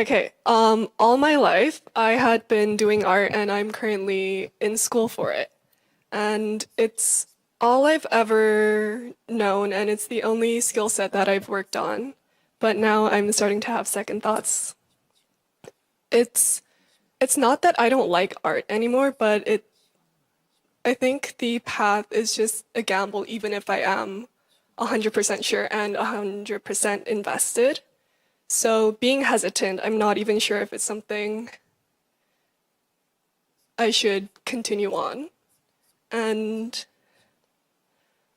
Okay, all my life I had been doing art and I'm currently in school for it. And it's all I've ever known and it's the only skill set that I've worked on. But now I'm starting to have second thoughts. It's it's not that I don't like art anymore, but I think the path is just a gamble even if I am 100% sure and 100% invested. So being hesitant, I'm not even sure if it's something I should continue on. And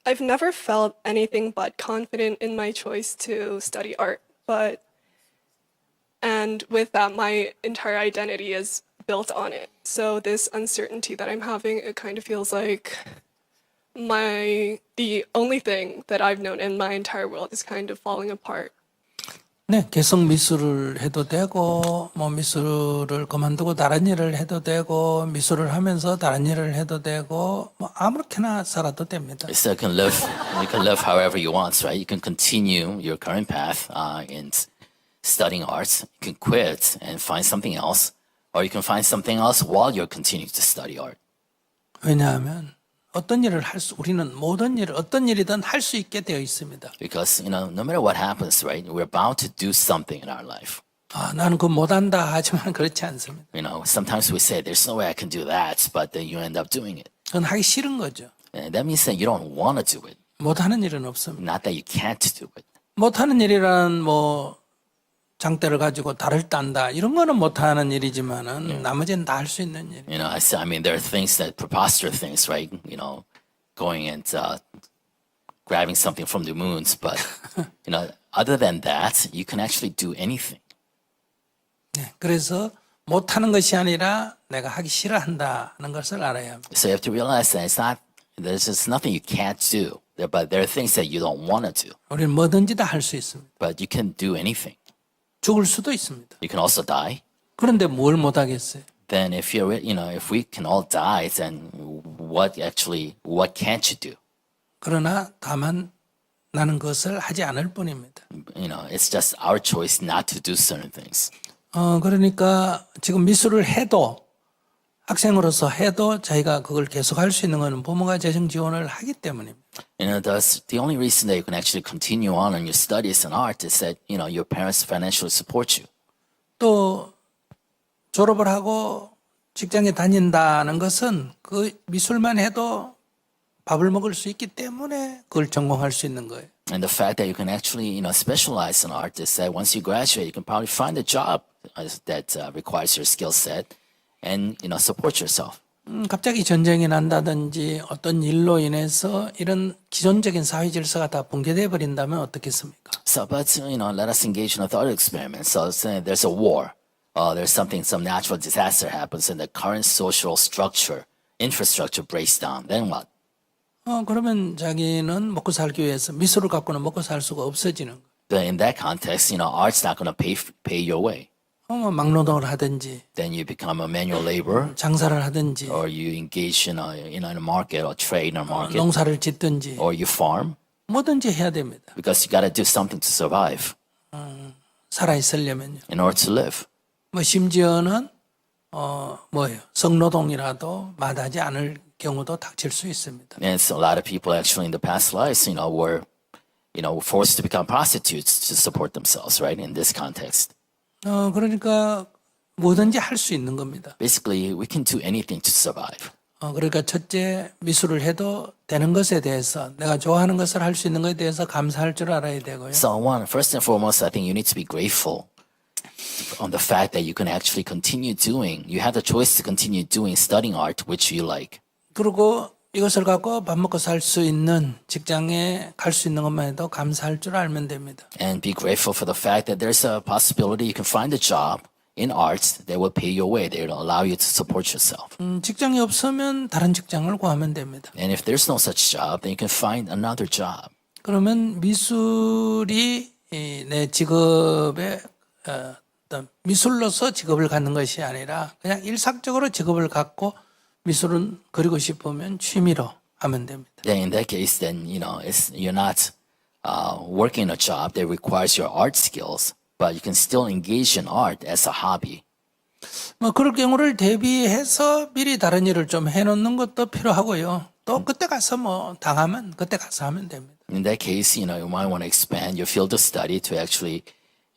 I've never felt anything but confident in my choice to study art, and with that, my entire identity is built on it. So this uncertainty that I'm having, it kind of feels like the only thing that I've known in my entire world is kind of falling apart. 네, 계속 미술을 해도 되고, 뭐 미술을 그만두고 다른 일을 해도 되고, 미술을 하면서 다른 일을 해도 되고, 뭐 아무렇게나 살아도 됩니다. So you can live however you want, right? You can continue your current path in studying arts. You can quit and find something else, or you can find something else while you're continuing to study art. 왜냐하면 어떤 일을 우리는 모든 일을 어떤 일이든 할 수 있게 되어 있습니다. Because, no matter what happens, right, we're bound to do something in our life. 나는 그거 못한다 하지만 그렇지 않습니다. Sometimes we say, there's no way I can do that, but then you end up doing it. 그건 하기 싫은 거죠. And that means that you don't want to do it. 못하는 일은 없습니다. Not that you can't do it. 못하는 일이란 뭐 장대를 가지고 달을 딴다 이런 거는 못하는 일이지만은 나머지는 다 할 수 있는 일. I mean, there are things that preposterous things, right? Going and grabbing something from the moons, but other than that, you can actually do anything. 네, 그래서 못하는 것이 아니라 내가 하기 싫어한다는 것을 알아야 합니다. So you have to realize that there's just nothing you can't do, but there are things that you don't want to do. 우리는 뭐든지 다 할 수 있습니다. But you can do anything. 죽을 수도 있습니다. You can also die. 그런데 뭘 못하겠어요? Then if we can all die, then what can't you do? 그러나 다만 나는 그것을 하지 않을 뿐입니다. It's just our choice not to do certain things. 그러니까 지금 미술을 해도 학생으로서 해도 저희가 그걸 계속 할 수 있는 것은 부모가 재정 지원을 하기 때문입니다. The only reason that you can actually continue on your studies in art is that your parents financially support you. 또 졸업을 하고 직장에 다닌다는 것은 그 미술만 해도 밥을 먹을 수 있기 때문에 그걸 전공할 수 있는 거예요. And the fact that you can actually specialize in art is that once you graduate, you can probably find a job that requires your skill set and support yourself. 갑자기 전쟁이 난다든지 어떤 일로 인해서 이런 기존적인 사회 질서가 다 붕괴돼 버린다면 어떻겠습니까? So, but let us engage in a thought experiment. So, say there's a war, there's some natural disaster happens, and the current social infrastructure breaks down. Then what? 그러면 자기는 먹고 살기 위해서 미술을 갖고는 먹고 살 수가 없어지는 거예요. But in that context, art's not going to pay your way. 막노동을 하든지, Then you become a manual laborer, 장사를 하든지, or you engage in a market or trade in a market, 농사를 짓든지, or you farm, 뭐든지 해야 됩니다. because you got to do something to survive 살아 있으려면요. in order to live. 뭐 심지어는 성노동이라도 마다하지 않을 경우도 닥칠 수 있습니다. And so a lot of people actually in the past lives, were forced to become prostitutes to support themselves, right? In this context. 그러니까 뭐든지 할 수 있는 겁니다. Basically, we can do anything to survive. 그러니까 첫째 미술을 해도 되는 것에 대해서 내가 좋아하는 것을 할 수 있는 것에 대해서 감사할 줄 알아야 되고요. So first and foremost, I think you need to be grateful on the fact that you can actually you have the choice to continue studying art, which you like. 그리고 이것을 갖고 밥 먹고 살 수 있는 직장에 갈 수 있는 것만 해도 감사할 줄 알면 됩니다. And be grateful for the fact that there's a possibility you can find a job in arts that will pay your way. They will allow you to support yourself. 직장이 없으면 다른 직장을 구하면 됩니다. And if there's no such job, then you can find another job. 그러면 미술이 내 직업의 어떤 미술로서 직업을 갖는 것이 아니라 그냥 일상적으로 직업을 갖고 미술은 그리고 싶으면 취미로 하면 됩니다. Then in that case, then you're not working a job that requires your art skills, but you can still engage in art as a hobby. 뭐 그럴 경우를 대비해서 미리 다른 일을 좀 해놓는 것도 필요하고요. 또 그때 가서 뭐 당하면 그때 가서 하면 됩니다. In that case, you might want to expand your field of study to actually,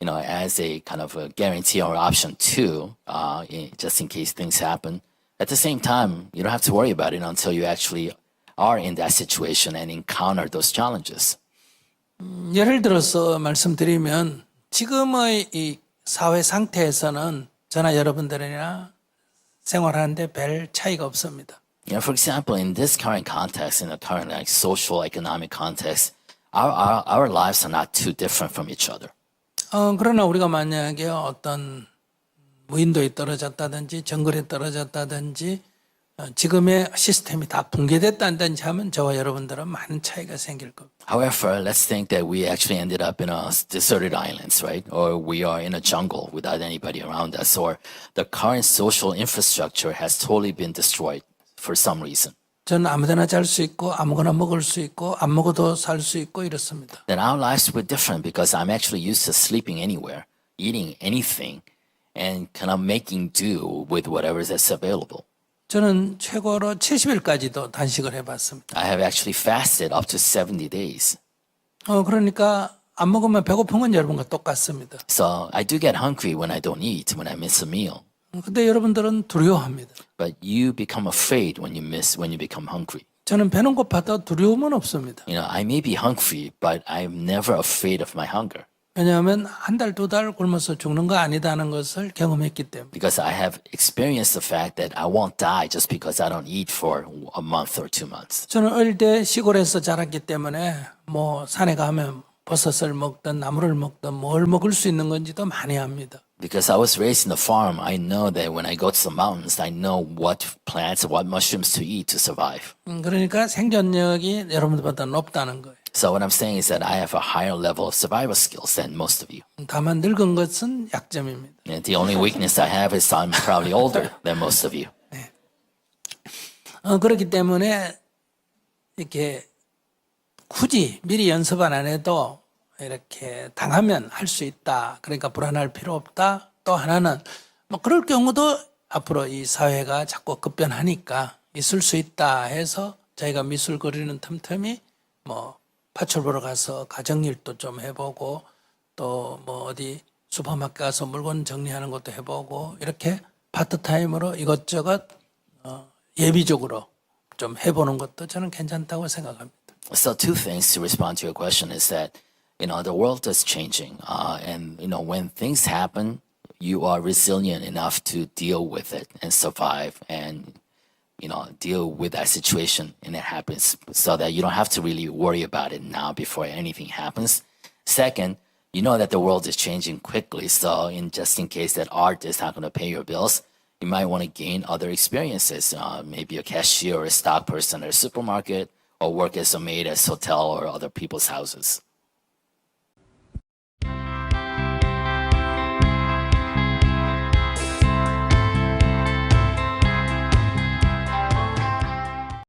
as a kind of a guarantee or option two, just in case things happen. At the same time, you don't have to worry about it until you actually are in that situation and encounter those challenges. 예를 들어서 말씀드리면 지금의 이 사회 상태에서는 저나 여러분들이나 생활하는데 별 차이가 없습니다. For example, in this current context, in the current social economic context, our lives are not too different from each other. 그러나 우리가 만약에 어떤 무인도에 떨어졌다든지 정글에 떨어졌다든지 지금의 시스템이 다 붕괴됐다든지 하면 저와 여러분들은 많은 차이가 생길 겁니다. However, let's think that we actually ended up in a deserted islands, right? Or we are in a jungle without anybody around us, or the current social infrastructure has totally been destroyed for some reason. 저는 아무데나 잘 수 있고 아무거나 먹을 수 있고 안 먹어도 살 수 있고 이렇습니다. Then our lives were different because I'm actually used to sleeping anywhere, eating anything, and kind of making do with whatever is available. 저는 최고로 70일까지도 단식을 해봤습니다. I have actually fasted up to 70 days. 그러니까 안 먹으면 배고픈 건 여러분과 똑같습니다. So I do get hungry when I don't eat, when I miss a meal. 근데 여러분들은 두려워합니다. But you become afraid when you become hungry. 저는 배는 고파도 두려움은 없습니다. I may be hungry, but I'm never afraid of my hunger 왜냐하면 한 달, 두 달 굶어서 죽는 거 아니다는 것을 경험했기 때문에. because I have experienced the fact that I won't die just because I don't eat for a month or 2 months. 저는 어릴 때 시골에서 자랐기 때문에 뭐 산에 가면 버섯을 먹든 나무를 먹든 뭘 먹을 수 있는 건지도 많이 압니다. Because I was raised in the farm, I know that when I go to the mountains, I know what plants, what mushrooms to eat to survive. 그러니까 생존력이 여러분들보다 높다는 거예요. So what I'm saying is that I have a higher level of survival skills than most of you. 다만 늙은 것은 약점입니다. And the only weakness I have is I'm probably older than most of you. 그렇기 때문에 이렇게 굳이 미리 연습 안 해도 이렇게 당하면 할 수 있다. 그러니까 불안할 필요 없다. 또 하나는 뭐 그럴 경우도 앞으로 이 사회가 자꾸 급변하니까 있을 수 있다 해서 저희가 미술 그리는 틈틈이 뭐 파출 보러 가서 가정일도 좀 해보고 또 뭐 어디 슈퍼마켓 가서 물건 정리하는 것도 해보고 이렇게 파트타임으로 이것저것 예비적으로 좀 해보는 것도 저는 괜찮다고 생각합니다. So two things to respond to your question is that, the world is changing. And, when things happen, you are resilient enough to deal with it and survive and, deal with that situation and it happens so that you don't have to really worry about it now before anything happens. Second, you know that the world is changing quickly. So just in case that art is not going to pay your bills, you might want to gain other experiences. Maybe a cashier or a stock person at a supermarket, or work as a maid at a hotel or other people's houses.